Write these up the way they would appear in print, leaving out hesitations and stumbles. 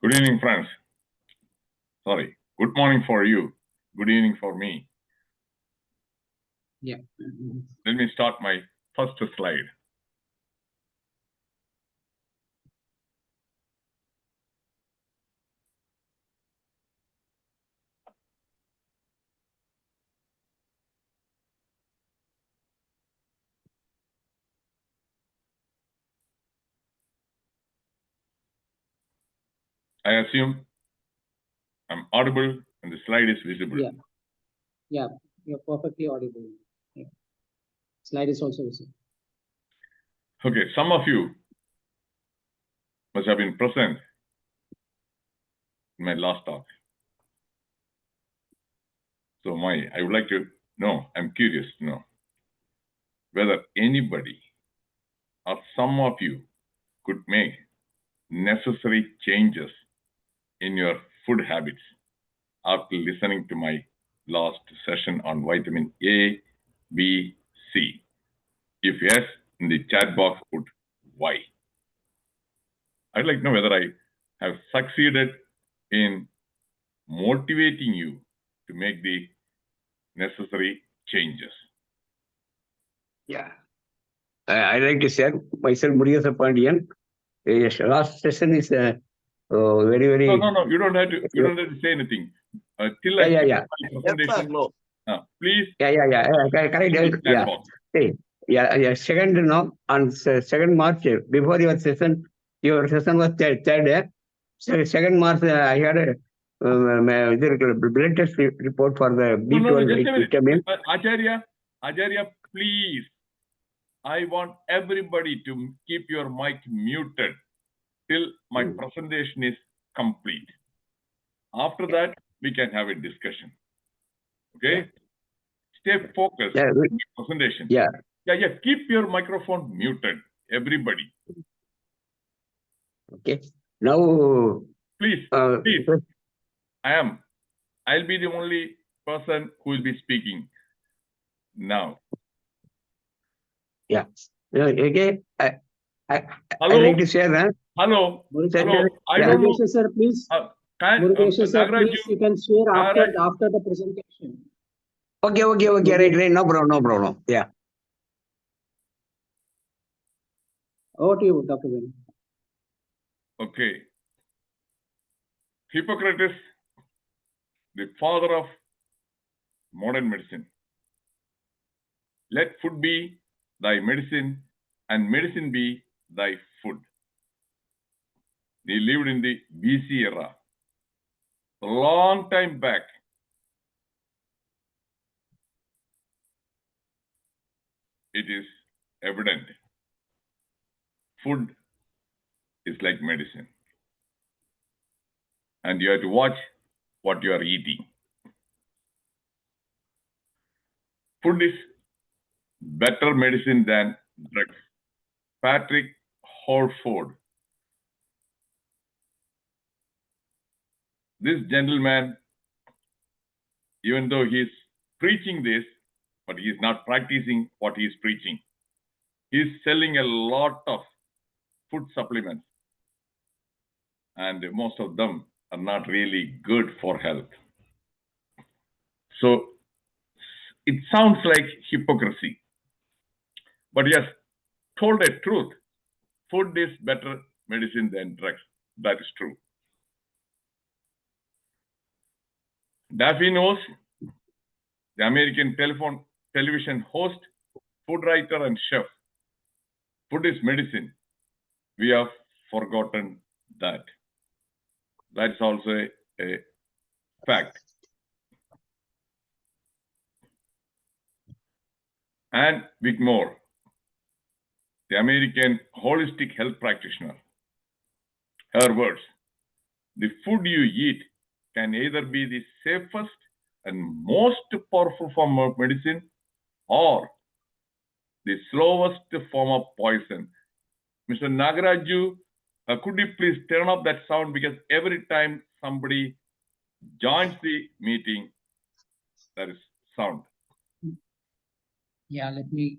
Good evening, friends. Sorry. Good morning for you. Good evening for me. Yeah. Let me start my first slide. I assume I'm audible and the slide is visible. Yeah. Yeah. You're perfectly audible. Yeah. Slide is also visible. Okay, some of you must have been present in my last talk. So I would like to know, I'm curious to know whether anybody or some of you could make necessary changes in your food habits after listening to my last session on vitamin A, B, C. If yes, in the chat box, put why. I'd like to know whether I have succeeded in motivating you to make the necessary changes. Yeah. I like to share myself, Murugasa Pandian. Yes, last session is very. No. You don't have to say anything. Till I Yeah. finish my presentation, please. Yeah. Correct. Yeah. Hey, yeah. Second, no, on 2nd March, before your session was third. 2nd March, I had a blood test report for the B12 No, just a minute. vitamin. Acharya, please. I want everybody to keep your mic muted till my presentation is complete. After that, we can have a discussion. Okay? Stay focused on the presentation. Yeah. Keep your microphone muted, everybody. Okay. Now, please. I'll be the only person who will be speaking now. Yeah. Okay. I Hello? like to share that. Hello. I don't know. Sir, please. Murugasa sir, please, you can share after the presentation. Okay. Right. No problem. Yeah. Over to you, Dr. Venu. Okay. Hippocrates, the father of modern medicine. Let food be thy medicine, and medicine be thy food. He lived in the BC era, a long time back. It is evident. Food is like medicine. And you have to watch what you are eating. Food is better medicine than drugs. Patrick Horford. This gentleman, even though he is preaching this, but he is not practicing what he is preaching. He is selling a lot of food supplements, and most of them are not really good for health. So it sounds like hypocrisy. But yes, told a truth. Food is better medicine than drugs. That is true. Daffy knows, the American television host, food writer, and chef. Food is medicine. We have forgotten that. That's also a fact. And Wigmore, the American holistic health practitioner. Her words, the food you eat can either be the safest and most powerful form of medicine or the slowest form of poison. Mr. Nagaraju, could you please turn off that sound, because every time somebody joins the meeting, there is sound. Yeah, let me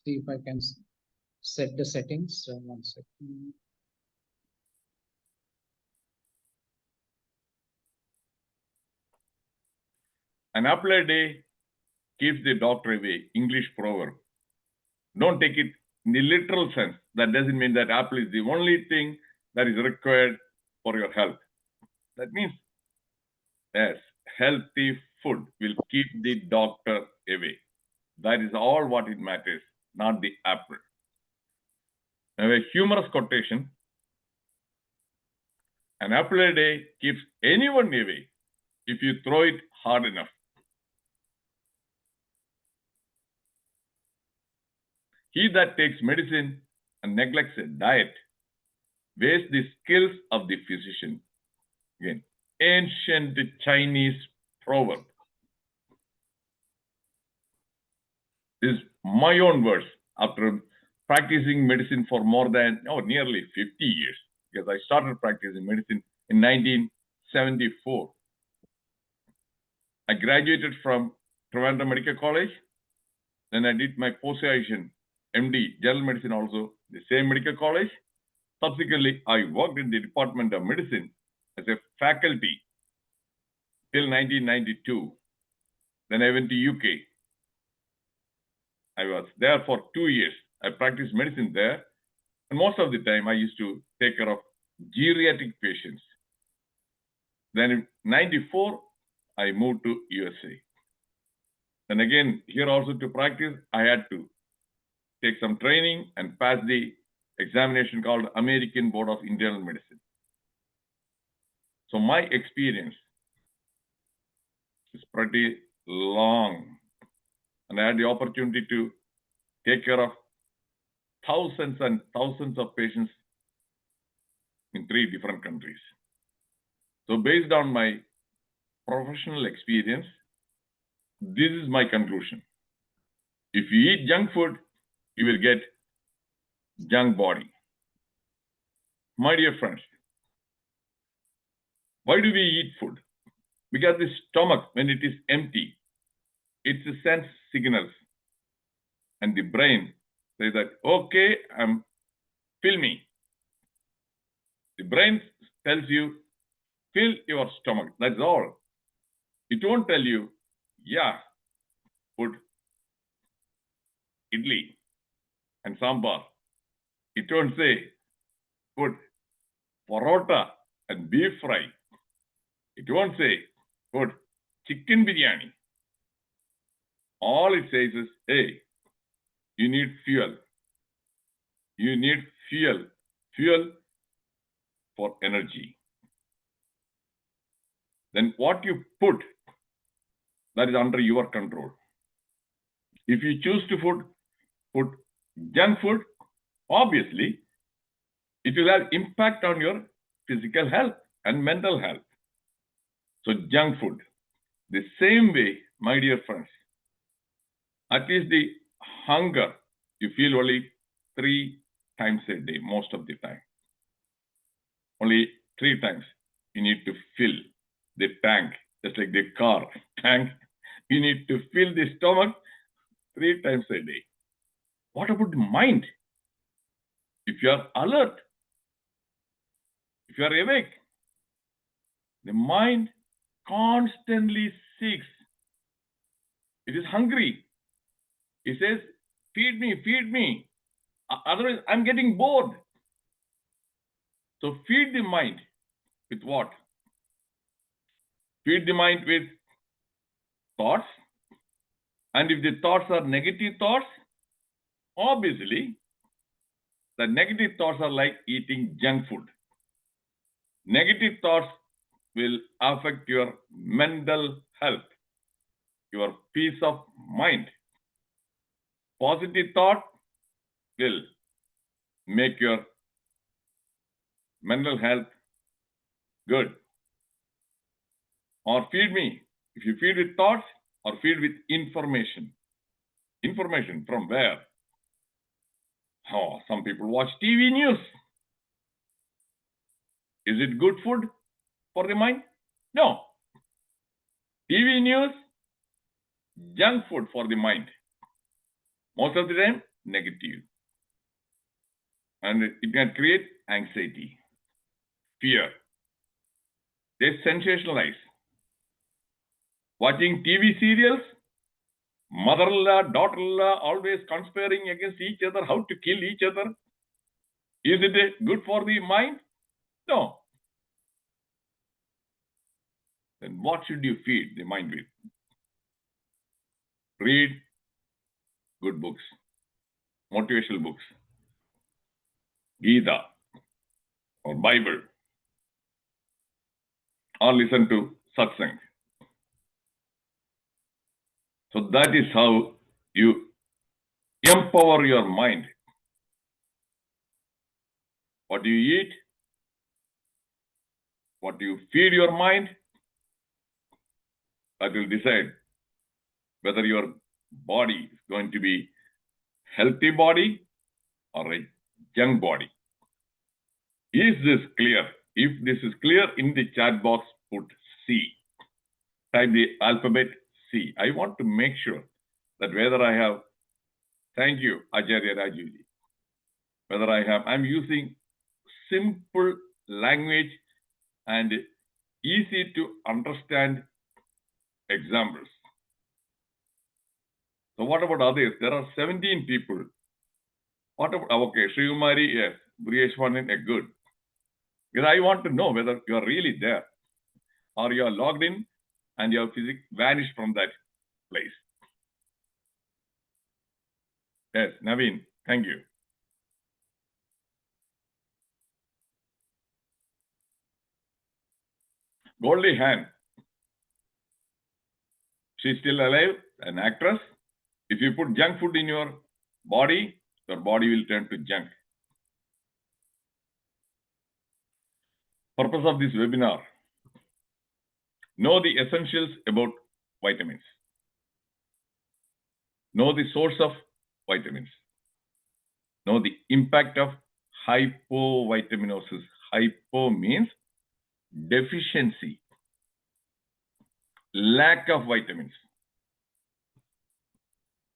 see if I can set the settings. 1 second. An apple a day keeps the doctor away. English proverb. Don't take it in the literal sense. That doesn't mean that apple is the only thing that is required for your health. That means, yes, healthy food will keep the doctor away. That is all what it matters, not the apple. Now, a humorous quotation. An apple a day keeps anyone away if you throw it hard enough. He that takes medicine and neglects a diet wastes the skills of the physician. Again, ancient Chinese proverb. This is my own words after practicing medicine for more than, nearly 50 years, because I started practicing medicine in 1974. I graduated from Trivandrum Medical College. Then I did my post-graduation MD, General Medicine also, the same medical college. Subsequently, I worked in the Department of Medicine as a faculty till 1992. Then I went to UK. I was there for 2 years. I practiced medicine there. And most of the time, I used to take care of geriatric patients. Then in 94, I moved to USA. And again, here also to practice, I had to take some training and pass the examination called American Board of Internal Medicine. So my experience is pretty long. And I had the opportunity to take care of thousands and thousands of patients in 3 different countries. So based on my professional experience, this is my conclusion. If you eat junk food, you will get junk body. My dear friends, why do we eat food? Because the stomach, when it is empty, it sends signals. And the brain says that, okay, fill me. The brain tells you, fill your stomach. That's all. It won't tell you, yeah, put idli and sambar. It won't say, put parota and beef fry. It won't say, put chicken biryani. All it says is, hey, you need fuel. You need fuel. Fuel for energy. Then what you put, that is under your control. If you choose to put junk food, obviously, it will have impact on your physical health and mental health. So junk food, the same way, my dear friends, at least the hunger, you feel only 3 times a day, most of the time. Only 3 times you need to fill the tank, just like the car tank. You need to fill the stomach 3 times a day. What about the mind? If you are alert, if you are awake, the mind constantly seeks. It is hungry. It says, feed me, feed me. Otherwise, I'm getting bored. So feed the mind with what? Feed the mind with thoughts. And if the thoughts are negative thoughts, obviously, the negative thoughts are like eating junk food. Negative thoughts will affect your mental health, your peace of mind. Positive thought will make your mental health good. Or feed me. If you feed with thoughts or feed with information. Information from where? Oh, some people watch TV news. Is it good food for the mind? No. TV news, junk food for the mind. Most of the time, negative. And it can create anxiety, fear. They sensationalize. Watching TV serials, mother-in-law, daughter-in-law always conspiring against each other, how to kill each other. Is it good for the mind? No. Then what should you feed the mind with? Read good books, motivational books, Gita or Bible, or listen to satsang. So that is how you empower your mind. What do you eat? What do you feed your mind? That will decide whether your body is going to be healthy body or a young body. Is this clear? If this is clear, in the chat box, put C. Type the alphabet C. I want to make sure that whether I have, thank you, Acharya Rajuji, whether I'm using simple language and easy to understand examples. So what about others? There are 17 people. What about, okay, Srikumari, yes, Briyeshwanan, good. Because I want to know whether you are really there or you are logged in and your physics vanished from that place. Yes, Naveen, thank you. Goldie Hawn, she's still alive, an actress. If you put junk food in your body will turn to junk. Purpose of this webinar: know the essentials about vitamins. Know the source of vitamins. Know the impact of hypovitaminosis. Hypo means deficiency, lack of vitamins.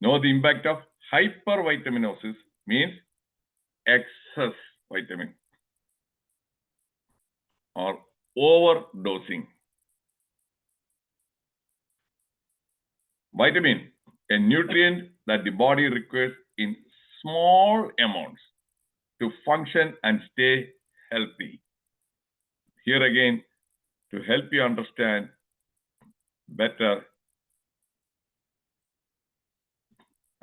Know the impact of hypervitaminosis means excess vitamin or overdosing. Vitamin, a nutrient that the body requires in small amounts to function and stay healthy. Here again, to help you understand better,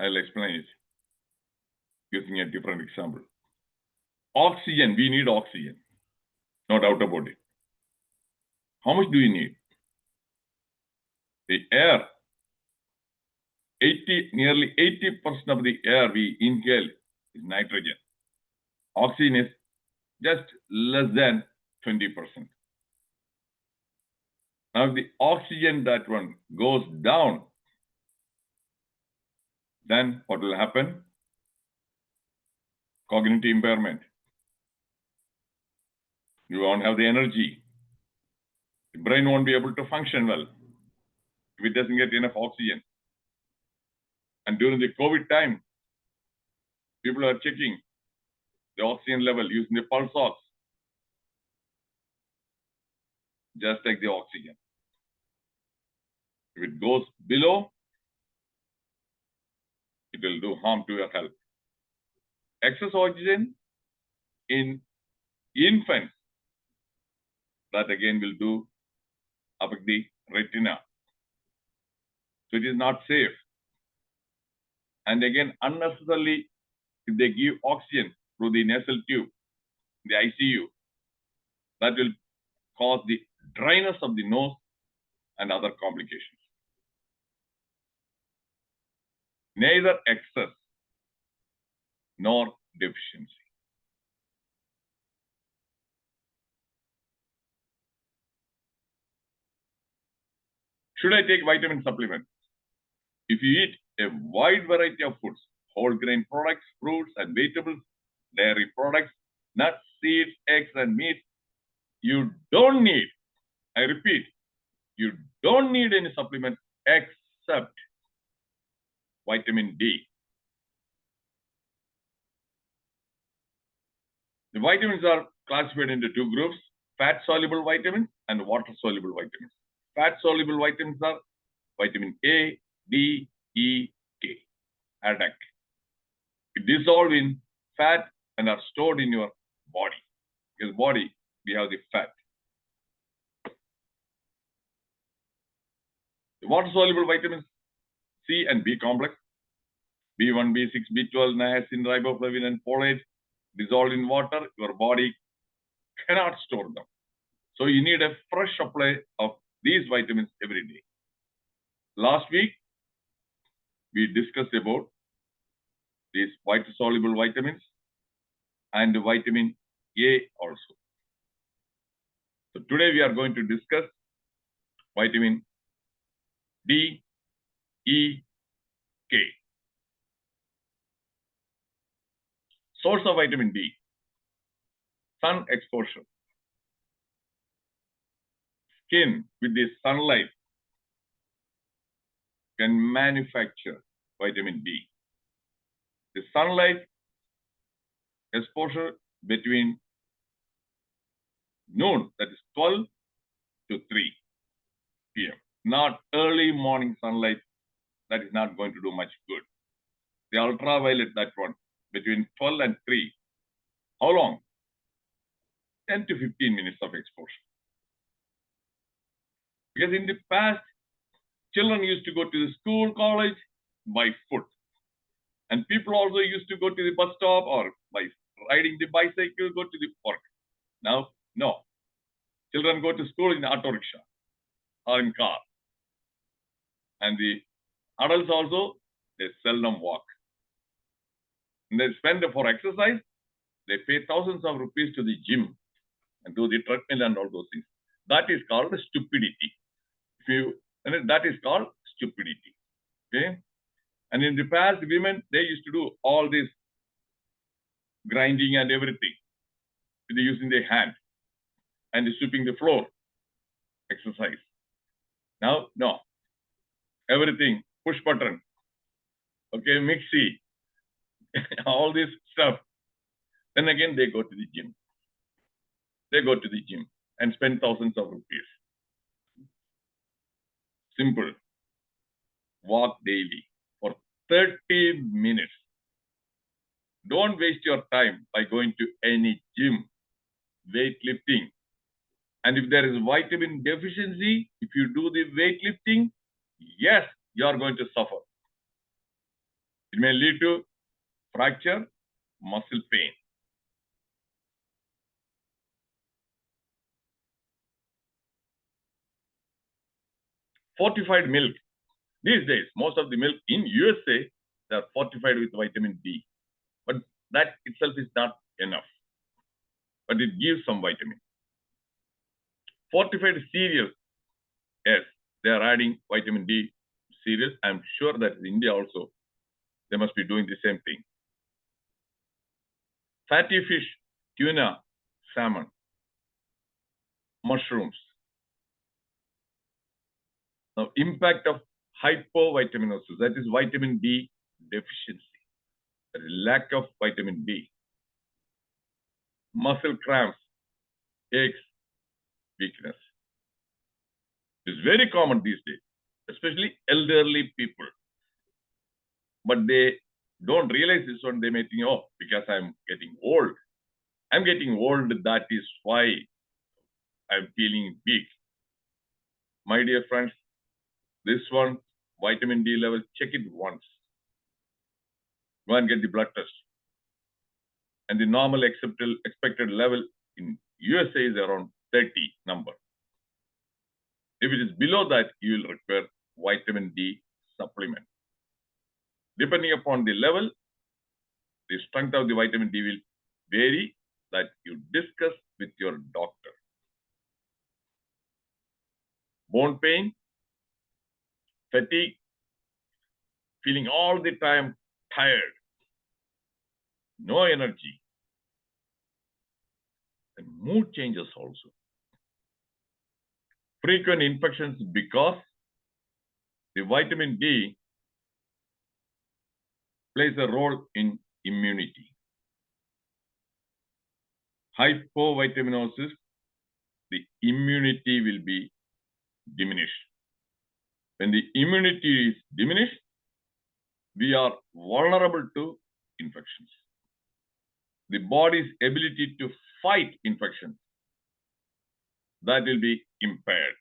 I'll explain it using a different example. Oxygen, we need oxygen, no doubt about it. How much do you need? The air, nearly 80% of the air we inhale is nitrogen. Oxygen is just less than 20%. Now, if the oxygen, that one, goes down, then what will happen? Cognitive impairment. You won't have the energy. The brain won't be able to function well if it doesn't get enough oxygen. And during the COVID time, people are checking the oxygen level using the pulse ox. Just take the oxygen. If it goes below, it will do harm to your health. Excess oxygen in infants, that again will affect the retina. So it is not safe. And again, unnecessarily, if they give oxygen through the nasal tube, the ICU, that will cause the dryness of the nose and other complications. Neither excess nor deficiency. Should I take vitamin supplements? If you eat a wide variety of foods, whole grain products, fruits and vegetables, dairy products, nuts, seeds, eggs and meat, you don't need, I repeat, you don't need any supplement except vitamin D. The vitamins are classified into two groups: fat-soluble vitamins and water-soluble vitamins. Fat-soluble vitamins are vitamin A, D, E, K. Adduct. It dissolves in fat and are stored in your body. Because body, we have the fat. The water-soluble vitamins C and B complex, B1, B6, B12, niacin, riboflavin, and folate dissolved in water. Your body cannot store them. So you need a fresh supply of these vitamins every day. Last week, we discussed about these water-soluble vitamins and vitamin A also. So today we are going to discuss vitamin D, E, K. Source of vitamin D, sun exposure. Skin with the sunlight can manufacture vitamin D. The sunlight exposure between noon, that is 12 to 3 p.m. Not early morning sunlight, that is not going to do much good. The ultraviolet, that one, between 12 and 3. How long? 10 to 15 minutes of exposure. Because in the past, children used to go to the school, college by foot. And people also used to go to the bus stop or by riding the bicycle, go to the park. Now, no. Children go to school in auto rickshaw or in car. And the adults also, they seldom walk. And they spend for exercise, they pay thousands of rupees to the gym and do the treadmill and all those things. That is called stupidity. That is called stupidity. Okay? And in the past, women, they used to do all this grinding and everything using their hand and sweeping the floor exercise. Now, no. Everything, push button, okay, mixie, all this stuff. Then again, they go to the gym. They go to the gym and spend thousands of rupees. Simple. Walk daily for 30 minutes. Don't waste your time by going to any gym, weightlifting. And if there is vitamin deficiency, if you do the weightlifting, yes, you are going to suffer. It may lead to fracture, muscle pain. Fortified milk. These days, most of the milk in USA, they are fortified with vitamin D. But that itself is not enough. But it gives some vitamin. Fortified cereals, yes, they are adding vitamin D cereals. I'm sure that in India also, they must be doing the same thing. Fatty fish, tuna, salmon, mushrooms. Now, impact of hypovitaminosis, that is vitamin D deficiency, that is lack of vitamin D. Muscle cramps, aches, weakness. It's very common these days, especially elderly people. But they don't realize this one. They may think, oh, because I'm getting old. I'm getting old, that is why I'm feeling weak. My dear friends, this one, vitamin D level, check it once. Go and get the blood test. And the normal expected level in USA is around 30 number. If it is below that, you will require vitamin D supplement. Depending upon the level, the strength of the vitamin D will vary, that you discuss with your doctor. Bone pain, fatigue, feeling all the time tired, no energy, and mood changes also. Frequent infections because the vitamin D plays a role in immunity. Hypovitaminosis, the immunity will be diminished. When the immunity is diminished, we are vulnerable to infections. The body's ability to fight infections, that will be impaired.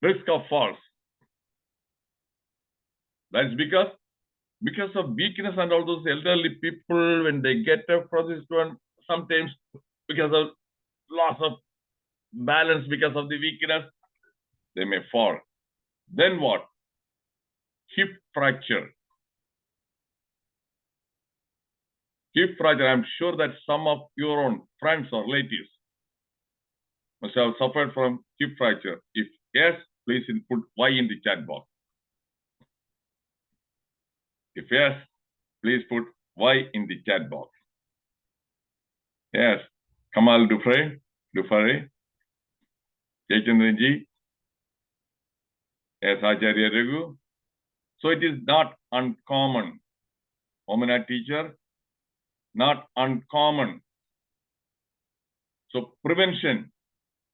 Risk of falls. That's because of weakness, and all those elderly people, when they get up for this one, sometimes because of loss of balance, because of the weakness, they may fall. Then what? Hip fracture. Hip fracture, I'm sure that some of your own friends or relatives must have suffered from hip fracture. If yes, please input Y in the chat box. If yes, please put Y in the chat box. Yes, Kamal Dufare, Jaychandranji, yes, Acharya Raghu. So it is not uncommon. Omana teacher, not uncommon. So prevention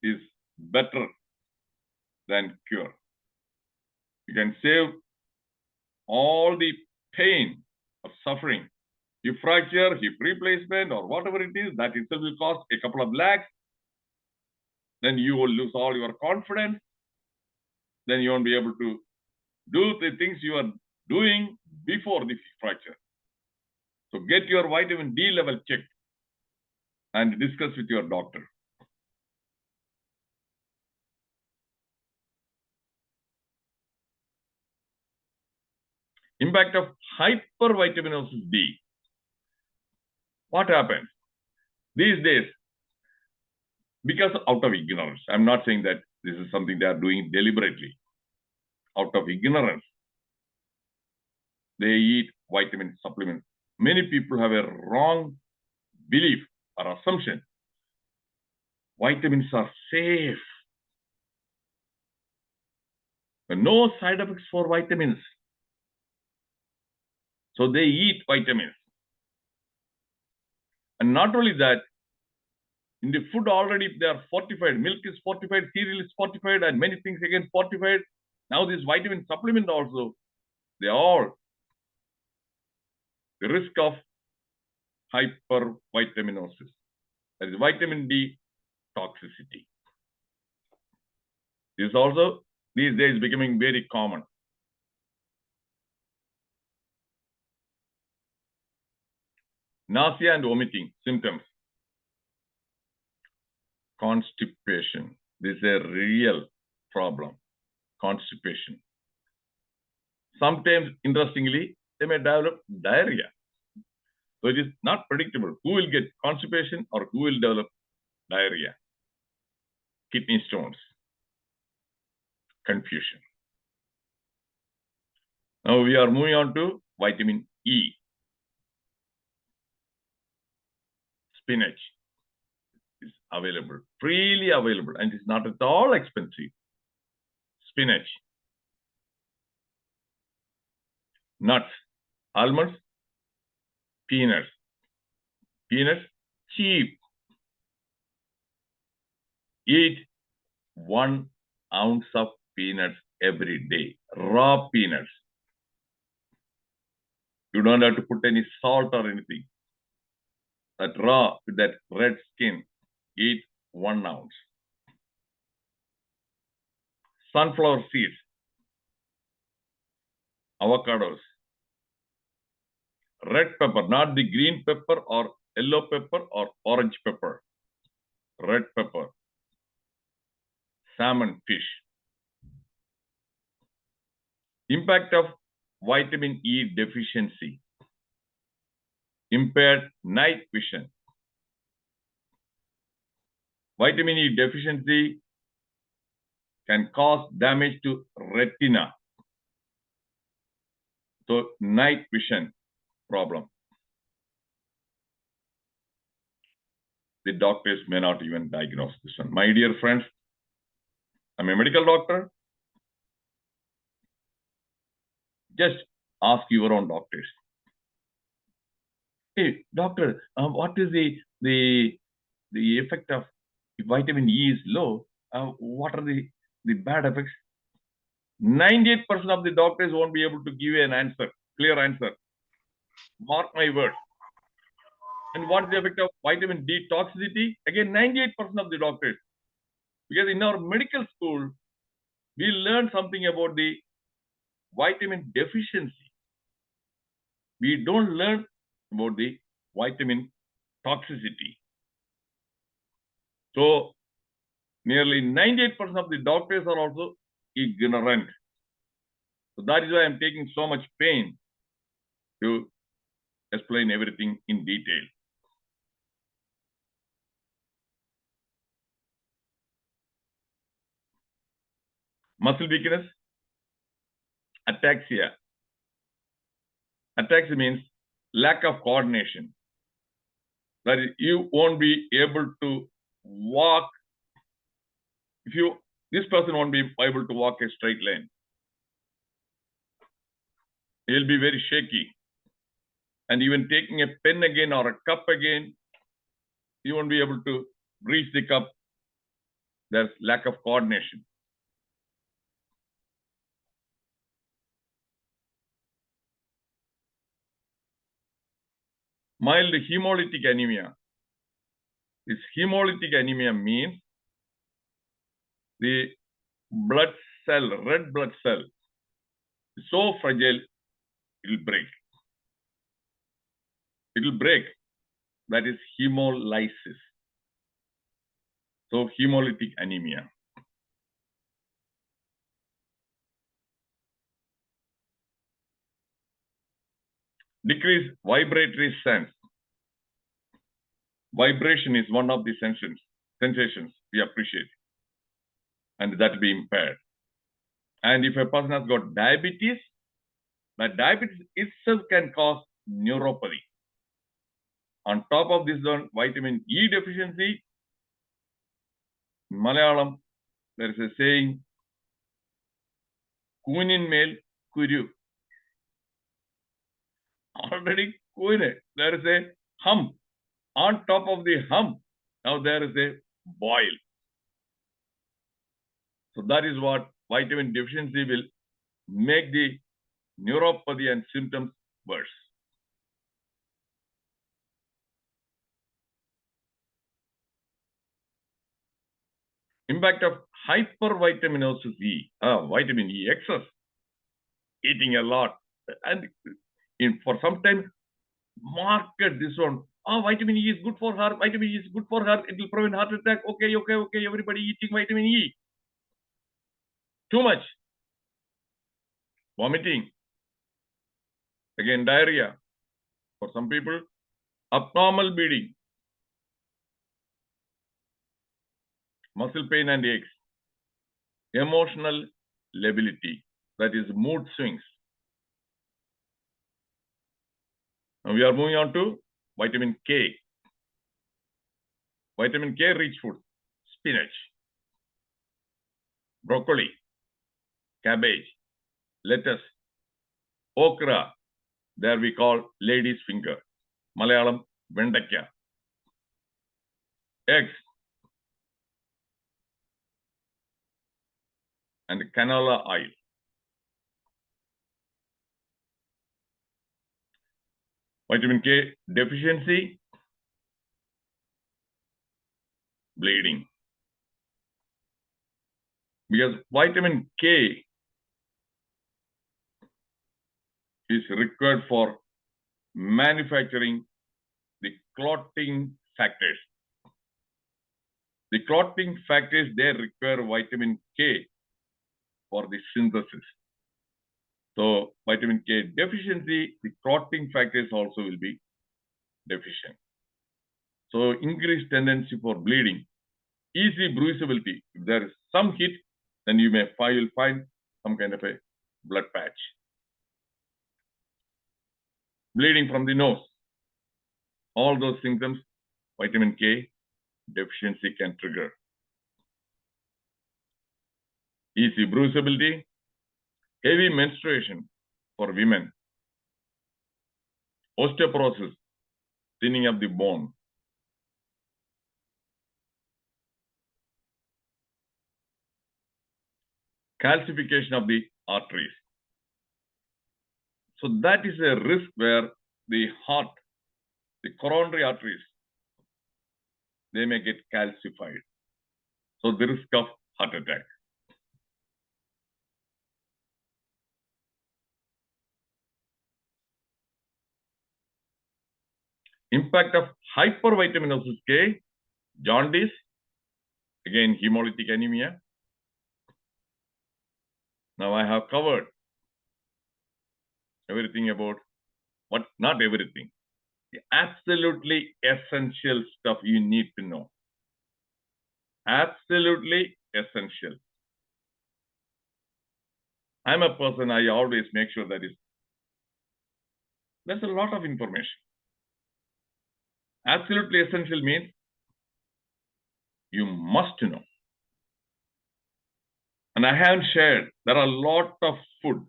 is better than cure. You can save all the pain of suffering. Hip fracture, hip replacement, or whatever it is, that itself will cost a couple of lakhs. Then you will lose all your confidence. Then you won't be able to do the things you are doing before the fracture. So get your vitamin D level checked and discuss with your doctor. Impact of hypervitaminosis D. What happens? These days, because out of ignorance, I'm not saying that this is something they are doing deliberately. Out of ignorance, they eat vitamin supplements. Many people have a wrong belief or assumption. Vitamins are safe. There are no side effects for vitamins. So they eat vitamins. And not only that, in the food already they are fortified. Milk is fortified, cereal is fortified, and many things again fortified. Now this vitamin supplement also, they all, the risk of hypervitaminosis. That is vitamin D toxicity. This is also these days becoming very common. Nausea and vomiting symptoms. Constipation. This is a real problem. Constipation. Sometimes, interestingly, they may develop diarrhea. So it is not predictable who will get constipation or who will develop diarrhea. Kidney stones. Confusion. Now we are moving on to vitamin E. Spinach is available, freely available, and it's not at all expensive. Spinach. Nuts, almonds, peanuts. Peanuts, cheap. Eat 1 ounce of peanuts every day, raw peanuts. You don't have to put any salt or anything. That raw, with that red skin, eat 1 ounce. Sunflower seeds, avocados, red pepper, not the green pepper or yellow pepper or orange pepper, red pepper, salmon fish. Impact of vitamin E deficiency. Impaired night vision. Vitamin E deficiency can cause damage to retina. So night vision problem. The doctors may not even diagnose this one. My dear friends, I'm a medical doctor. Just ask your own doctors. Hey, doctor, what is the effect of if vitamin E is low, what are the bad effects? 98% of the doctors won't be able to give you an answer, clear answer. Mark my words. And what is the effect of vitamin D toxicity? Again, 98% of the doctors. Because in our medical school, we learn something about the vitamin deficiency. We don't learn about the vitamin toxicity. So, nearly 98% of the doctors are also ignorant. So that is why I'm taking so much pain to explain everything in detail. Muscle weakness, ataxia. Ataxia means lack of coordination. That is, you won't be able to walk. This person won't be able to walk a straight line. He'll be very shaky. And even taking a pen again or a cup again, you won't be able to reach the cup. There's lack of coordination. Mild hemolytic anemia. This hemolytic anemia means the blood cell, red blood cell, is so fragile, it will break. It will break. That is hemolysis. So hemolytic anemia. Decrease vibratory sense. Vibration is one of the sensations we appreciate, and that will be impaired. And if a person has got diabetes, that diabetes itself can cause neuropathy. On top of this one, vitamin E deficiency, in Malayalam, there is a saying, Kunin mel kuru. Already kuine, there is a hump. On top of the hump, now there is a boil. So that is what vitamin deficiency will make the neuropathy and symptoms worse. Impact of hypervitaminosis vitamin E excess, eating a lot, and for some time, market this one. Vitamin E is good for her. Vitamin E is good for her. It will prevent heart attack. Okay. Everybody eating vitamin E. Too much. Vomiting. Again, diarrhea. For some people, abnormal bleeding. Muscle pain and aches. Emotional lability. That is mood swings. Now we are moving on to vitamin K. Vitamin K rich food. Spinach. Broccoli. Cabbage. Lettuce. Okra. There we call lady's finger. Malayalam, vendakya. Eggs. And canola oil. Vitamin K deficiency, bleeding. Because vitamin K is required for manufacturing the clotting factors. The clotting factors, they require vitamin K for the synthesis. So vitamin K deficiency, the clotting factors also will be deficient. So increased tendency for bleeding, easy bruisability. If there is some hit, then you'll find some kind of a blood patch. Bleeding from the nose. All those symptoms, vitamin K deficiency can trigger. Easy bruisability, heavy menstruation for women, osteoporosis, thinning of the bone, calcification of the arteries. So that is a risk where the heart, the coronary arteries, they may get calcified. So the risk of heart attack. Impact of hypervitaminosis K, jaundice, again hemolytic anemia. Now I have covered everything about what, not everything, the absolutely essential stuff you need to know. Absolutely essential. I'm a person, I always make sure that there's a lot of information. Absolutely essential means you must know. And I have shared, there are a lot of food,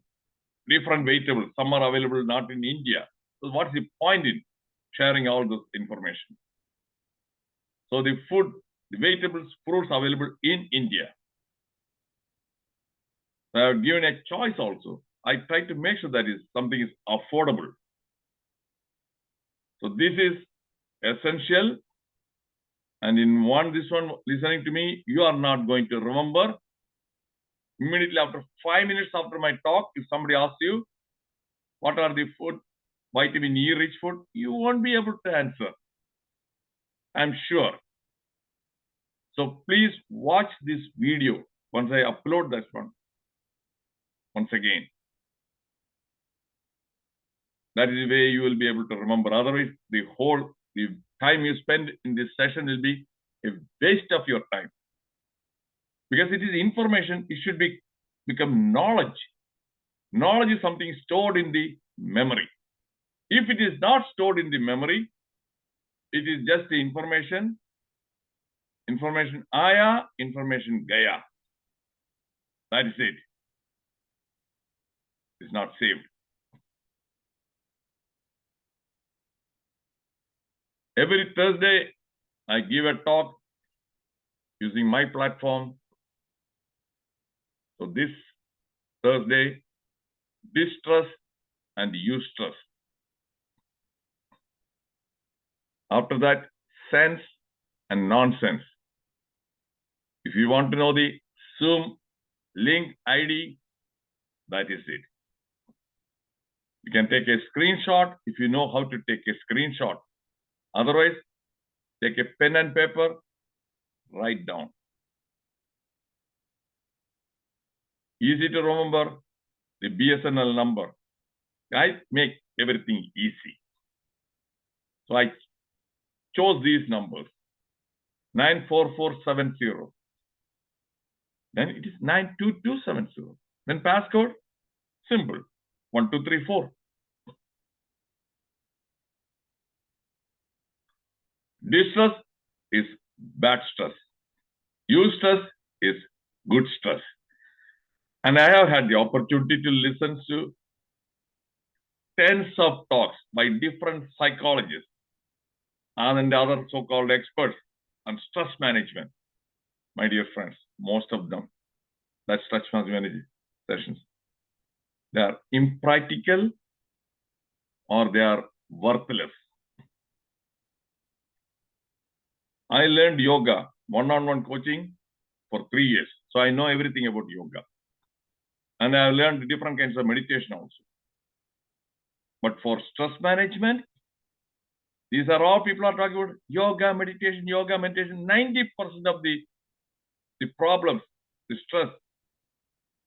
different vegetables, some are available not in India. So what's the point in sharing all this information? So the food, the vegetables, fruits available in India. I have given a choice also. I try to make sure that something is affordable. So this is essential. And in this one, listening to me, you are not going to remember. Immediately after 5 minutes after my talk, if somebody asks you, what are the food, vitamin E rich food, you won't be able to answer. I'm sure. So please watch this video once I upload this one. Once again. That is the way you will be able to remember. Otherwise, the time you spend in this session will be a waste of your time. Because it is information, it should become knowledge. Knowledge is something stored in the memory. If it is not stored in the memory, it is just the information Aya, information Gaya. That is it. It's not saved. Every Thursday, I give a talk using my platform. So this Thursday, distress and eustress. After that, sense and nonsense. If you want to know the Zoom link ID, that is it. You can take a screenshot if you know how to take a screenshot. Otherwise, take a pen and paper, write down. Easy to remember the BSNL number. I make everything easy. So I chose these numbers. 94470. Then it is 92270. Then passcode, simple. 1234. Distress is bad stress. Eustress is good stress. And I have had the opportunity to listen to tens of talks by different psychologists and other so-called experts on stress management. My dear friends, most of them, that stress management sessions, they are impractical or they are worthless. I learned yoga, one-on-one coaching for 3 years. So I know everything about yoga. And I have learned different kinds of meditation also. But for stress management, these are all people are talking about yoga, meditation. 90% of the problems, the stress,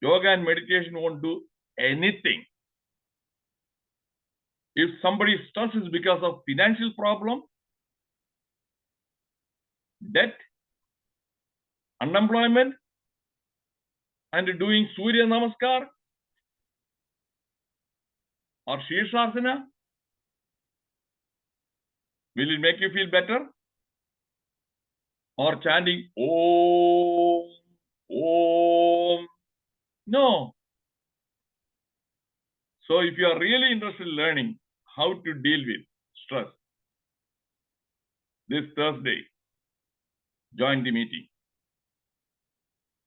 yoga and meditation won't do anything. If somebody's stress is because of financial problem, debt, unemployment, and doing Surya Namaskar or Shirsasana, will it make you feel better? Or chanting Om, Om? No. So if you are really interested in learning how to deal with stress, this Thursday, join the meeting.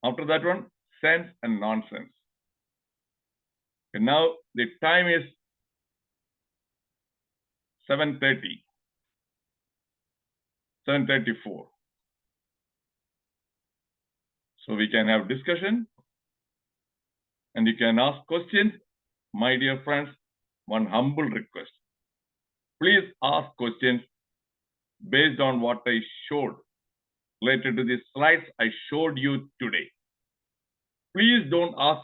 After that one, sense and nonsense. And now the time is 7:30, 7:34. So we can have discussion and you can ask questions. My dear friends, one humble request. Please ask questions based on what I showed related to the slides I showed you today. Please don't ask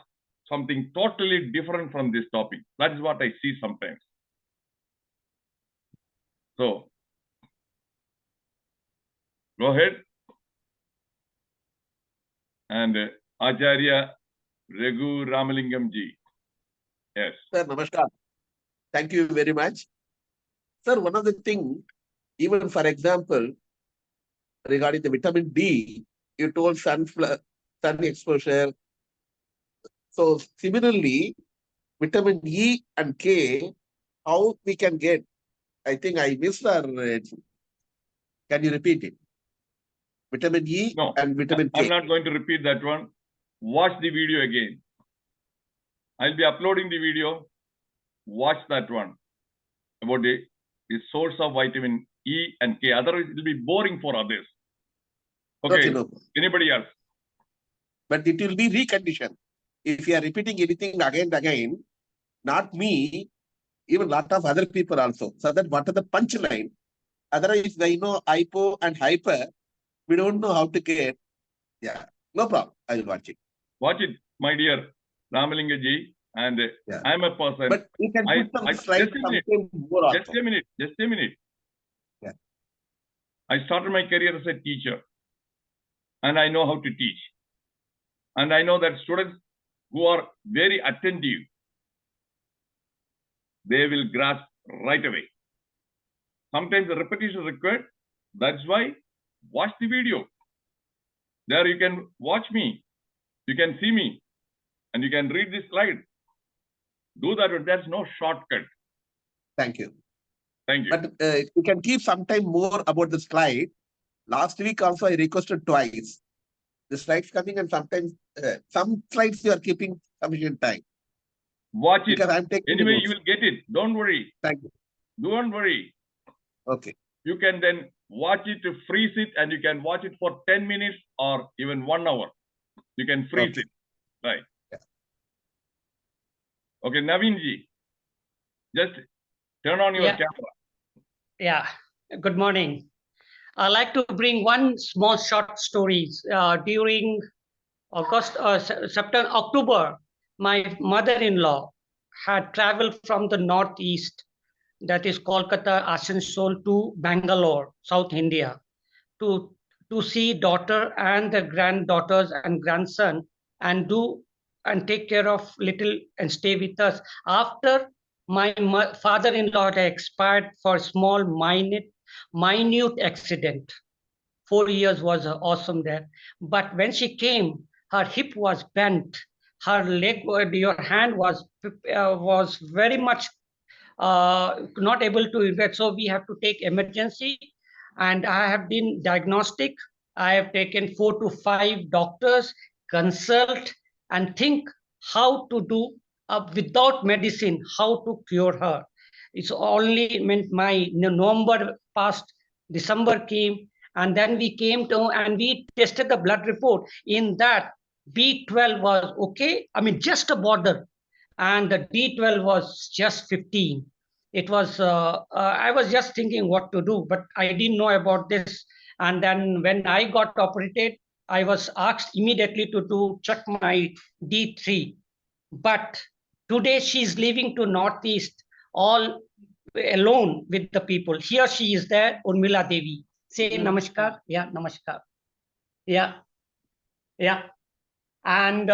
something totally different from this topic. That is what I see sometimes. So, go ahead. And Acharya Raghu Ramalingam ji. Yes. Sir, namaskar. Thank you very much. Sir, one of the things, even for example, regarding the vitamin D, you told sun exposure. So similarly, vitamin E and K, how we can get? I think I missed our. Can you repeat it? Vitamin E and vitamin K. I'm not going to repeat that one. Watch the video again. I'll be uploading the video. Watch that one about the source of vitamin E and K. Otherwise, it will be boring for others. Okay. No. Anybody else? But it will be reconditioned. If you are repeating anything again and again, not me, even a lot of other people also. So that what are the punchline? Otherwise, they know hypo and hyper. We don't know how to get. Yeah, no problem. I will watch it. Watch it, my dear Ramalinga ji. And Yeah. I'm a person. But you can put some slides more also. Just a minute. Yeah. I started my career as a teacher. And I know how to teach. And I know that students who are very attentive, they will grasp right away. Sometimes the repetition is required. That's why watch the video. There you can watch me. You can see me. And you can read this slide. Do that. There's no shortcut. Thank you. Thank you. But you can keep some time more about the slide. Last week also I requested twice. The slides coming and sometimes some slides you are keeping sufficient time. Watch it. Because I'm taking anyway, you will get it. Don't worry. Thank you. Don't worry. Okay. You can then watch it to freeze it and you can watch it for 10 minutes or even 1 hour. You can freeze it. Right. Yeah. Okay, Naveen ji. Just turn on your camera. Yeah. Good morning. I'd like to bring one small short story. During October, my mother-in-law had traveled from the northeast, that is Kolkata, Asansol, to Bangalore, South India, to see daughter and the granddaughters and grandson and take care of little and stay with us. After my father-in-law had expired for a small minute accident. 4 years was awesome there. But when she came, her hip was bent, her leg, your hand was very much not able to invest. So we have to take emergency. And I have been diagnostic. I have taken 4 to 5 doctors, consult and think how to do without medicine, how to cure her. It's only meant my November past, December came, and then we came to and we tested the blood report. In that, B12 was okay. I mean, just a border, and the D12 was just 15. It was, I was just thinking what to do, but I didn't know about this. And then when I got operated, I was asked immediately to check my D3. But today she's leaving to Northeast all alone with the people. Here she is there, Urmila Devi. Say namaskar. Yeah, namaskar. Yeah. And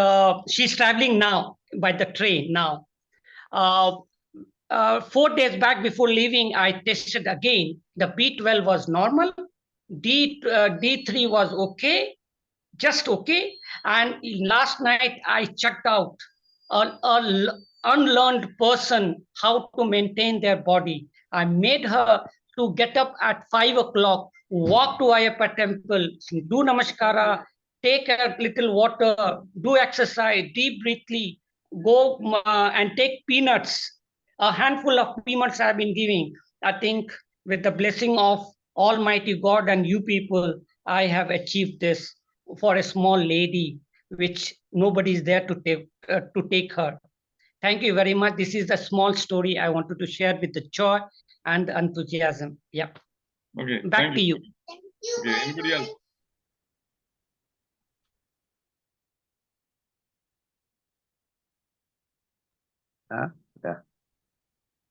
she's traveling now by the train now. 4 days back before leaving, I tested again. The B12 was normal. D3 was okay, just okay. And last night I checked out an unlearned person how to maintain their body. I made her to get up at 5 o'clock, walk to Ayappa temple, do namaskara, take a little water, do exercise, deep breathly, go and take peanuts. A handful of peanuts I've been giving. I think with the blessing of Almighty God and you people, I have achieved this for a small lady, which nobody is there to take her. Thank you very much. This is the small story I wanted to share with the joy and the enthusiasm. Yeah. Okay. Back to you. Okay. Anybody else?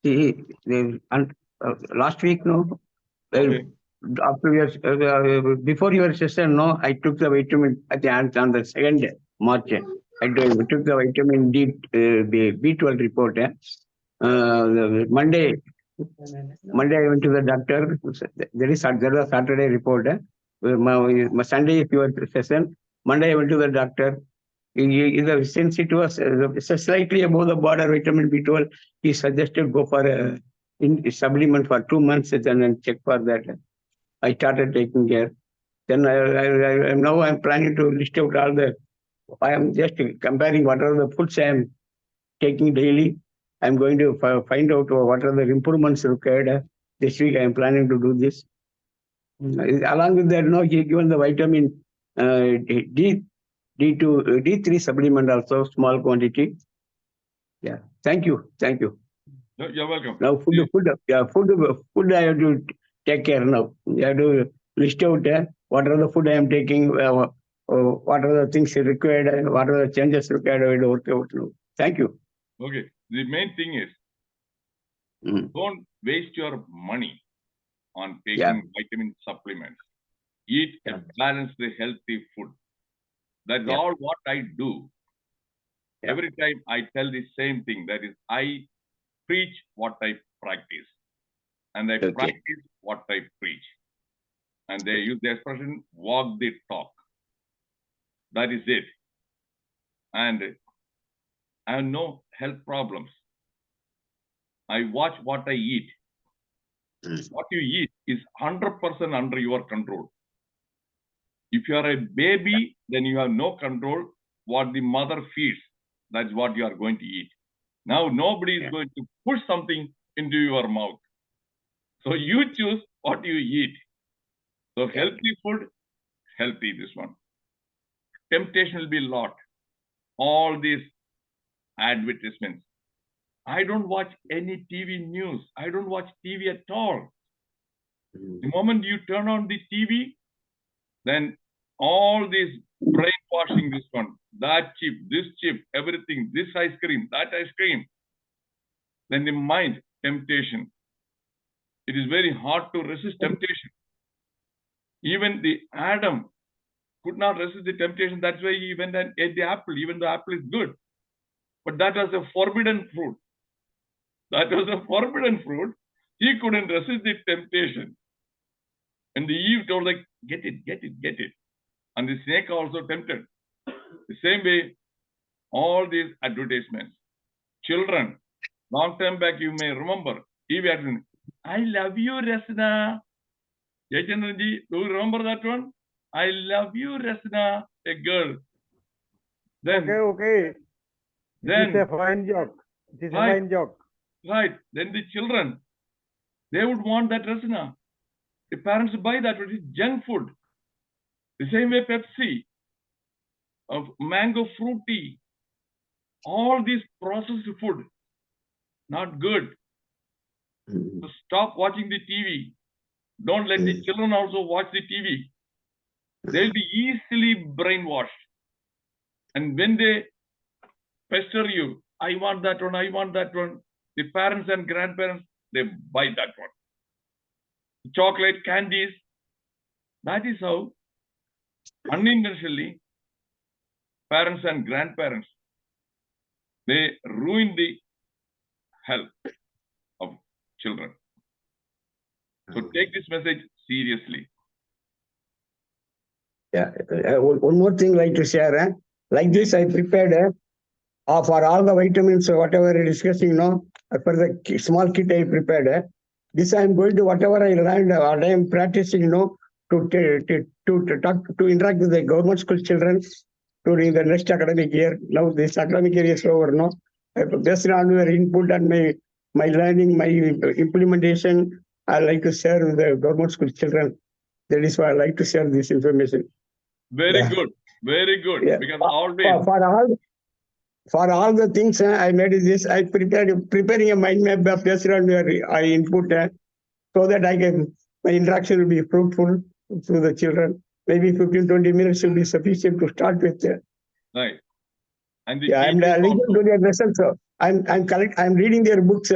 See, last week, no, Okay. after before your session, no, I took the vitamin on the 2nd March. I took the vitamin D, B12 report. Monday I went to the doctor. There is a Saturday report. Sunday is your session. Monday I went to the doctor. Since it was slightly above the border vitamin B12, he suggested go for a supplement for 2 months and then check for that. I started taking care. Then now I'm planning to list out all the. I am just comparing what are the foods I am taking daily. I'm going to find out what are the improvements required. This week I am planning to do this. Along with that, no, he given the vitamin D3 supplement also, small quantity. Yeah, thank you. No, you're welcome. Now food I have to take care now. You have to list out what are the food I am taking, what are the things required, and what are the changes required. I will work out now. Thank you. Okay. The main thing is don't waste your money on taking vitamin supplements. Eat a balanced, healthy food. That's all what I do. Every time I tell the same thing. That is, I preach what I practice. And I practice what I preach. And they use the expression, walk the talk. That is it. And I have no health problems. I watch what I eat. What you eat is 100% under your control. If you are a baby, then you have no control. What the mother feeds, that's what you are going to eat. Now, nobody is going to push something into your mouth. So you choose what you eat. So healthy food, healthy this one. Temptation will be a lot. All these advertisements. I don't watch any TV news. I don't watch TV at all. The moment you turn on the TV, then all this brainwashing, this one, that chip, this chip, everything, this ice cream, that ice cream. Then the mind, temptation. It is very hard to resist temptation. Even the Adam could not resist the temptation. That's why he went and ate the apple, even though apple is good. But that was a forbidden fruit. That was a forbidden fruit. He couldn't resist the temptation. And the Eve told, like, get it, get it, get it. And the snake also tempted. The same way, all these advertisements. Children, long time back, you may remember, Eve had been, I love you, Rasna. Yachandraji, do you remember that one? I love you, Rasna, a girl. Then, okay. Then, it's a fine joke. It is a fine joke. Right. Then the children, they would want that Rasna. The parents buy that, which is junk food. The same way Pepsi, of mango fruity, all these processed food, not good. So stop watching the TV. Don't let the children also watch the TV. They'll be easily brainwashed. And when they pester you, I want that one, I want that one, the parents and grandparents, they buy that one. Chocolate, candies, that is how unintentionally parents and grandparents, they ruin the health of children. So take this message seriously. Yeah, one more thing I'd like to share. Like this, I prepared for all the vitamins, whatever we're discussing, for the small kit I prepared. This I'm going to, whatever I learned, what I am practicing, to to interact with the government school children during the next academic year. Now this academic year is over, no? Based on your input and my learning, my implementation, I like to share with the government school children. That is why I like to share this information. Very good. Very good. Yeah. Because always For all the things I made this, I preparing a mind map based on your input so that my interaction will be fruitful to the children. Maybe 15-20 minutes will be sufficient to start with. right. And the Yeah, I'm teachers listening also. to their results. I'm reading their books.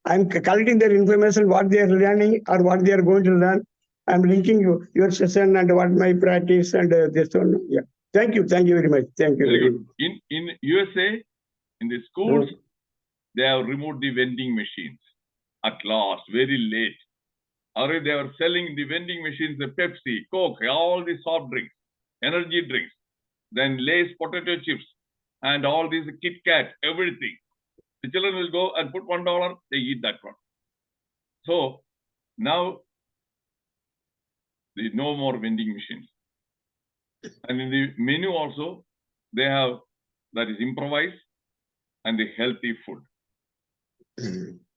I'm collecting their information, what they are learning or what they are going to learn. I'm linking your session and what my practice and this one. Yeah. Thank you very much. Thank you. Very good. In USA, in the schools, they have removed the vending machines at last, very late. Or they were selling the vending machines, the Pepsi, Coke, all the soft drinks, energy drinks, then Lay's potato chips, and all these Kit Kat, everything. The children will go and put $1, they eat that one. So now, there is no more vending machines. And in the menu also, they have that is improvised and the healthy food.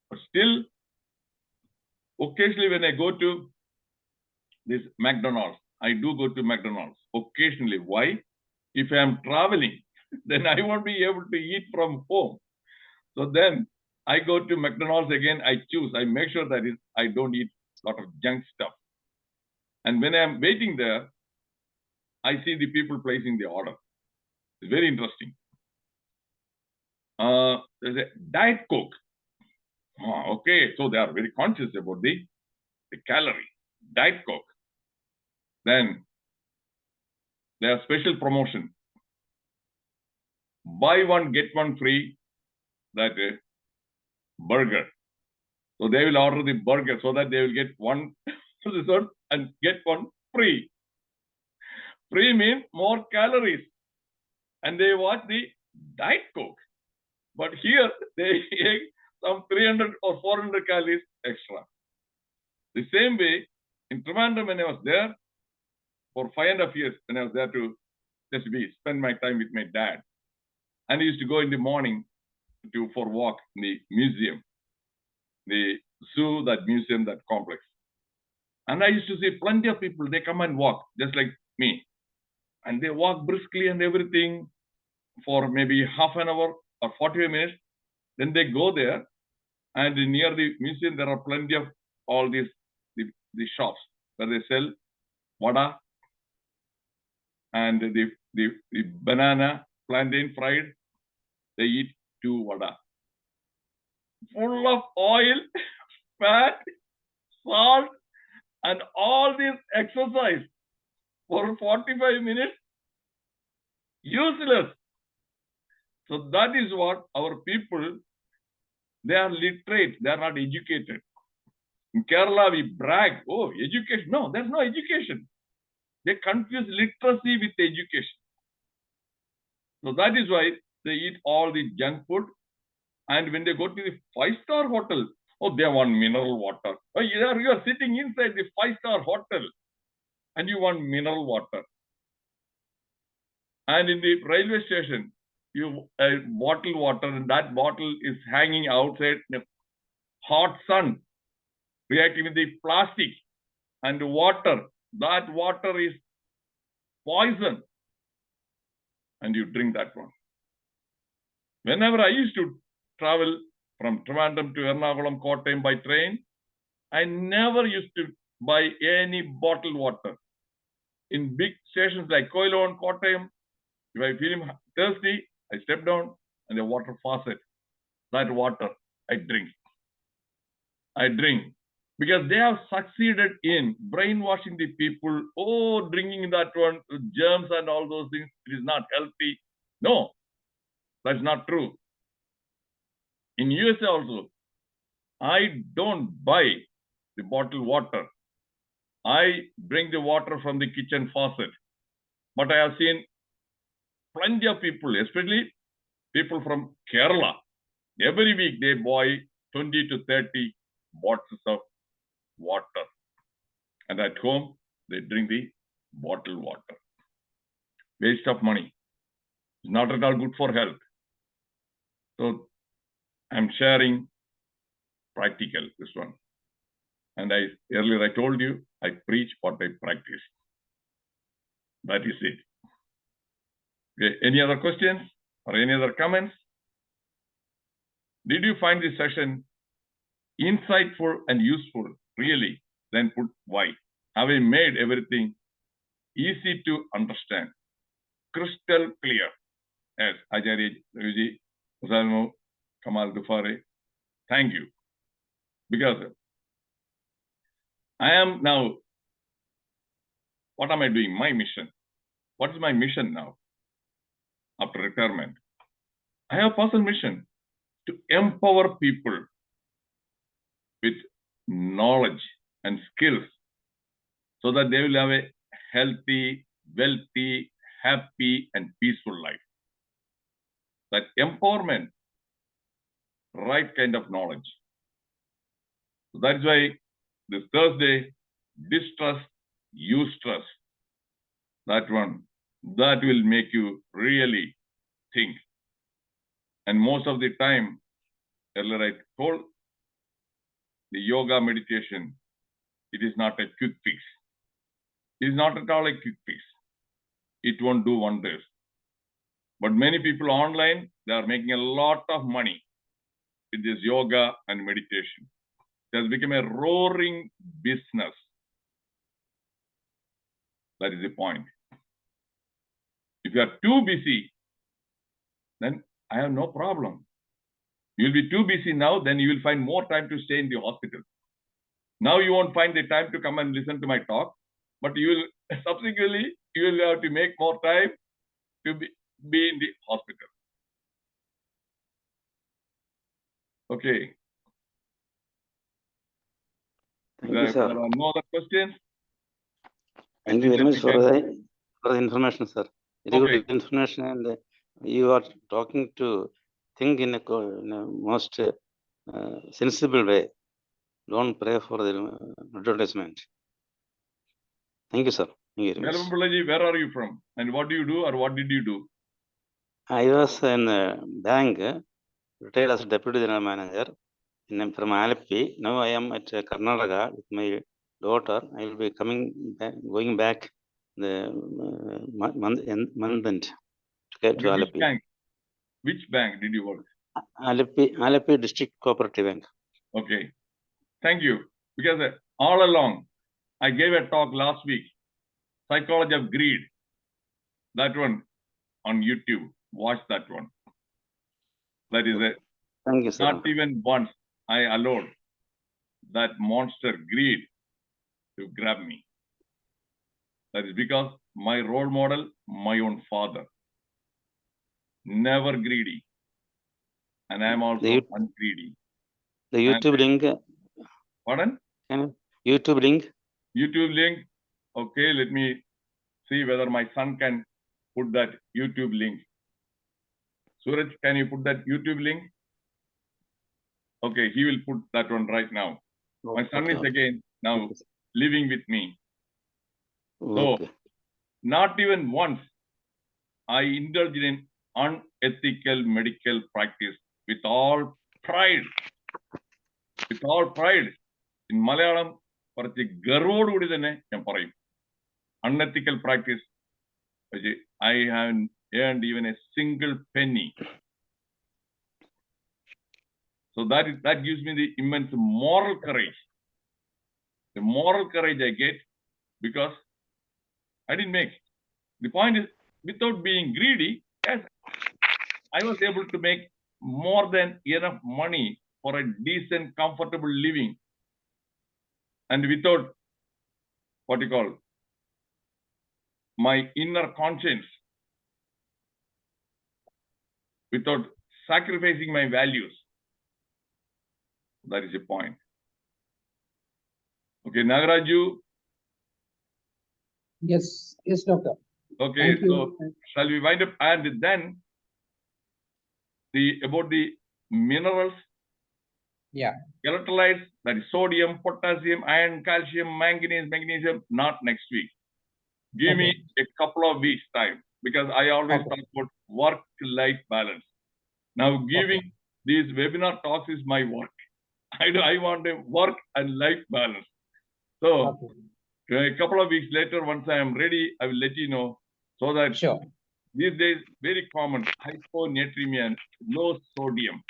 But still, occasionally when I go to this McDonald's, I do go to McDonald's occasionally. Why? If I am traveling, then I won't be able to eat from home. So then I go to McDonald's again, I choose, I make sure that I don't eat a lot of junk stuff. And when I'm waiting there, I see the people placing the order. It's very interesting. There's a Diet Coke. Okay, so they are very conscious about the calorie. Diet Coke. Then there are special promotion. Buy one, get one free. That burger. So they will order the burger so that they will get one dessert and get one free. Free means more calories. And they watch the Diet Coke. But here they take some 300 or 400 calories extra. The same way, in Trivandrum when I was there, for 5.5 years, when I was there to just spend my time with my dad. And I used to go in the morning for walk in the museum, the zoo, that museum, that complex. And I used to see plenty of people, they come and walk, just like me. And they walk briskly and everything for maybe half an hour or 45 minutes. Then they go there, and near the museum, there are plenty of all these the shops where they sell vada and the banana, plantain fried. They eat 2 vada. Full of oil, fat, salt, and all this exercise for 45 minutes, useless. So that is what our people, they are literate, they are not educated. In Kerala, we brag, oh, education. No, there's no education. They confuse literacy with education. So that is why they eat all the junk food. And when they go to the 5-star hotel, oh, they want mineral water. Oh, you are sitting inside the 5-star hotel and you want mineral water. And in the railway station, you bottled water, and that bottle is hanging outside in the hot sun, reacting with the plastic and water. That water is poison. And you drink that one. Whenever I used to travel from Trivandrum to Ernakulam, Kottayam by train, I never used to buy any bottled water. In big stations like Koilon, Kottayam, if I feel thirsty, I step down and the water faucet. That water, I drink. I drink. Because they have succeeded in brainwashing the people. Oh, drinking that one, germs and all those things, it is not healthy. No, that's not true. In USA also, I don't buy the bottled water. I bring the water from the kitchen faucet. But I have seen plenty of people, especially people from Kerala. Every week they buy 20 to 30 bottles of water. And at home, they drink the bottled water. Waste of money. It's not at all good for health. So I'm sharing practical, this one. And earlier I told you, I preach what I practice. That is it. Okay, any other questions or any other comments? Did you find this session insightful and useful? Really? Then put why. Have I made everything easy to understand? Crystal clear. Yes, Acharya Ravi, Musalmo, Kamal Dufare. Thank you. Because I am now, what am I doing? My mission. What is my mission now? After retirement, I have a personal mission to empower people with knowledge and skills so that they will have a healthy, wealthy, happy, and peaceful life. That empowerment, right kind of knowledge. So that's why this Thursday, distrust, use trust. That one, that will make you really think. And most of the time, earlier I told, the yoga meditation, it is not a quick fix. It is not at all a quick fix. It won't do wonders. But many people online, they are making a lot of money with this yoga and meditation. It has become a roaring business. That is the point. If you are too busy, then I have no problem. You will be too busy now, then you will find more time to stay in the hospital. Now you won't find the time to come and listen to my talk, but you will subsequently, you will have to make more time to be in the hospital. Okay. Thank you, sir. There are no other questions? Thank you very much for the information, sir. Very Okay. good information, and you are talking to think in a most sensible way. Don't pray for the advertisement. Thank you, sir. Thank you very much. Where are you from? And what do you do or what did you do? I was in a bank, retired as deputy general manager from Alappi. Now I am at Karnataka with my daughter. I will be going back the month end to Alappi. Bank? Which bank did you work? Alappi District Cooperative Bank. Okay. Thank you. Because all along, I gave a talk last week, Psychology of Greed. That one on YouTube. Watch that one. That is it. Thank you, sir. Not even once I allowed that monster greed to grab me. That is because my role model, my own father, never greedy. And I am also ungreedy. The YouTube link. Pardon? YouTube link. YouTube link. Okay, let me see whether my son can put that YouTube link. Suraj, can you put that YouTube link? Okay, he will put that one right now. My son is again now living with me. So, not even once I indulged in unethical medical practice with all pride. With all pride. In Malayalam, unethical practice. I haven't earned even a single penny. So that gives me the immense moral courage. The moral courage I get because I didn't make. The point is, without being greedy, yes, I was able to make more than enough money for a decent, comfortable living. And without, what you call, my inner conscience, without sacrificing my values. That is the point. Okay, Nagaraju. Yes, doctor. Okay, so shall we wind up? And then about the minerals. Yeah. Electrolytes, that is sodium, potassium, iron, calcium, manganese, magnesium, not next week. Give me a couple of weeks time, because I always talk about work-life balance. Now giving these webinar talks is my work. I want a work and life balance. So a couple of weeks later, once I am ready, I will let you know, so that these days very common hyponatremia and low sodium,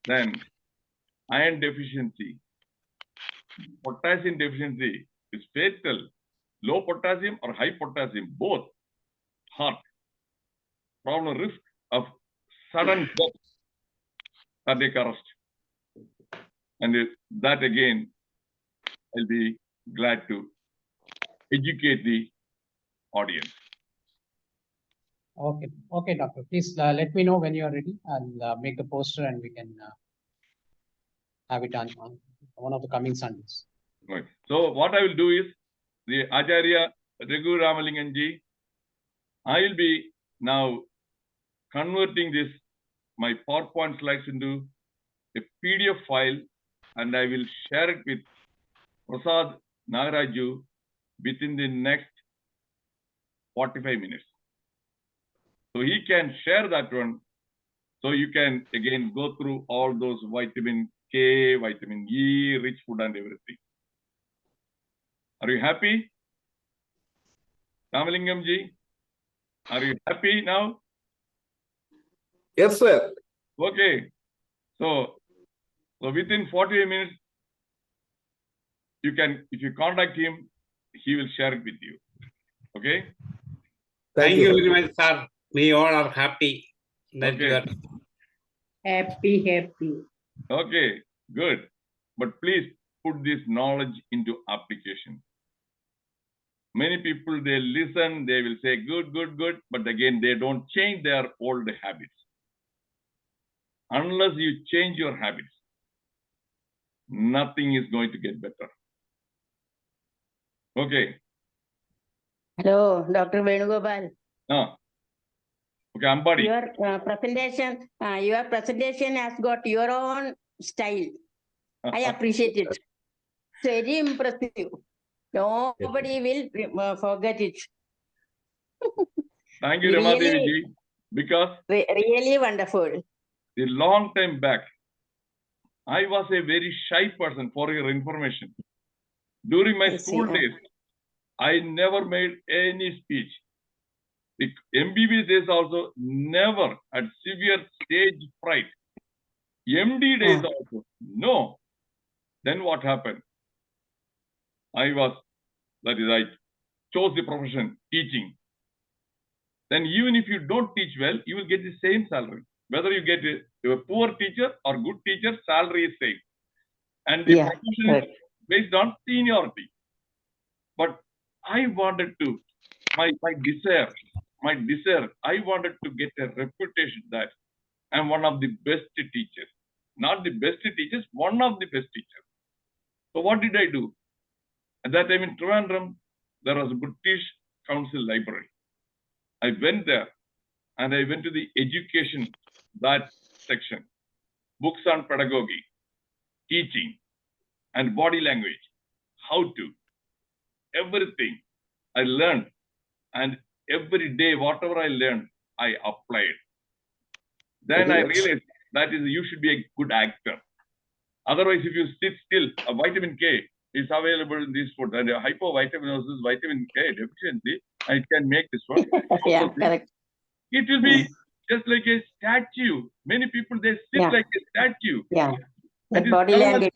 then iron deficiency, potassium deficiency is fatal. Low potassium or high potassium, both heart problem, risk of sudden death, cardiac arrest. And that again, I'll be glad to educate the audience. Okay, doctor. Please let me know when you are ready. I'll make the poster and we can have it on one of the coming Sundays. Right. So what I will do is, the Acharya Raghu Ramalinganji, I will be now converting this, my PowerPoint slides, into a PDF file, and I will share it with Prasad Nagaraju within the next 45 minutes. So he can share that one. So you can again go through all those vitamin K, vitamin E, rich food and everything. Are you happy? Ramalingam ji, are you happy now? Yes, sir. Okay. So within 48 minutes, you can, if you contact him, he will share it with you. Okay? Thank you very much, sir. We all are happy that you are happy. Okay, good. But please put this knowledge into application. Many people, they listen, they will say good, but again, they don't change their old habits. Unless you change your habits, nothing is going to get better. Okay. Hello, Dr. Venugopal. Okay, Ambadi. Your presentation has got your own style. I appreciate it. It's very impressive. Nobody will forget it. Thank you, Ramadevi, because really wonderful. A long time back, I was a very shy person, for your information. During my school days, I never made any speech. The MBBS days also never had severe stage fright. MD days also, no. Then what happened? I chose the profession, teaching. Then even if you don't teach well, you will get the same salary. Whether you get a poor teacher or good teacher, salary is same. And the profession is based on seniority. But I wanted to, my desire, I wanted to get a reputation that I'm one of the best teachers. Not the best teachers, one of the best teachers. So what did I do? At that time in Trivandrum, there was a British Council library. I went there and I went to the education, that section, books on pedagogy, teaching, and body language, how to, everything I learned. And every day, whatever I learned, I applied. Then I realized that is, you should be a good actor. Otherwise, if you sit still, a vitamin K is available in this food, and a hypovitaminosis, vitamin K deficiency, I can make this one. Correct. It will be just like a statue. Many people, they sit like a statue. The body language,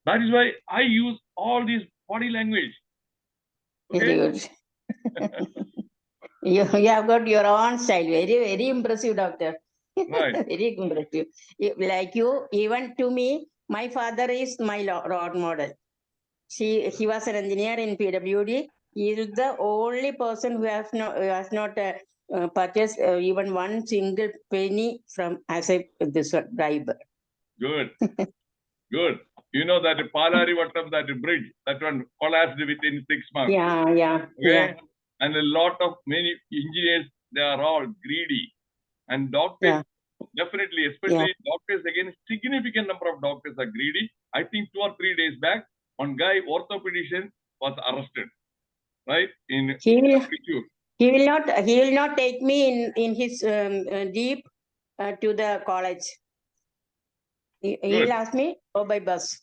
That is why I use all these body language. Okay? Very good. You have got your own style. Very, very impressive, doctor. Right. Very impressive. Like you, even to me, my father is my role model. He was an engineer in PWD. He is the only person who has not purchased even one single penny from as a bribe. Good. Good. You know that Palari Vattam, that bridge, that one collapsed within 6 months. Okay? And a lot of many engineers, they are all greedy. And doctors, definitely, especially doctors, again, significant number of doctors are greedy. I think 2 or 3 days back, one guy, orthopedician, was arrested, right? In He will, Pichu. he will not take me in his jeep to the college. He Good. will ask me, go by bus.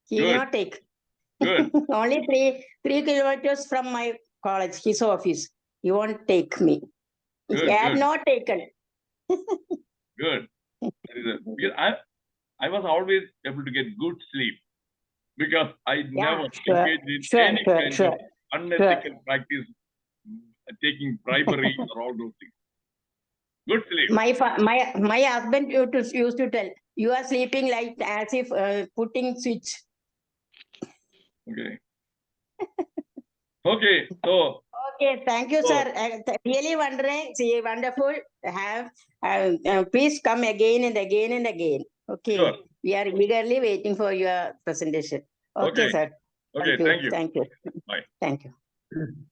He will Good. not take. Good. Only 3 kilometers from my college, his office. He won't take me. Good, He had good. not taken. Good. Because I was always able to get good sleep because I never sure, engaged in sure, any sure, kind sure, of unethical practice, taking bribery or all those things. Good sleep. My husband used to tell, you are sleeping like as if putting switch. Okay. Okay. So Okay, thank you, sir. Really wondering, see, wonderful. Please come again and again and again. Okay. Sure. We are eagerly waiting for your presentation. Okay, Okay. sir. Okay, thank you. Thank you. Bye. Thank you.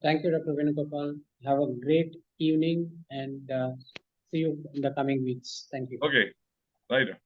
Thank you, Dr. Venugopal. Have a great evening and see you in the coming weeks. Thank you. Okay. Later.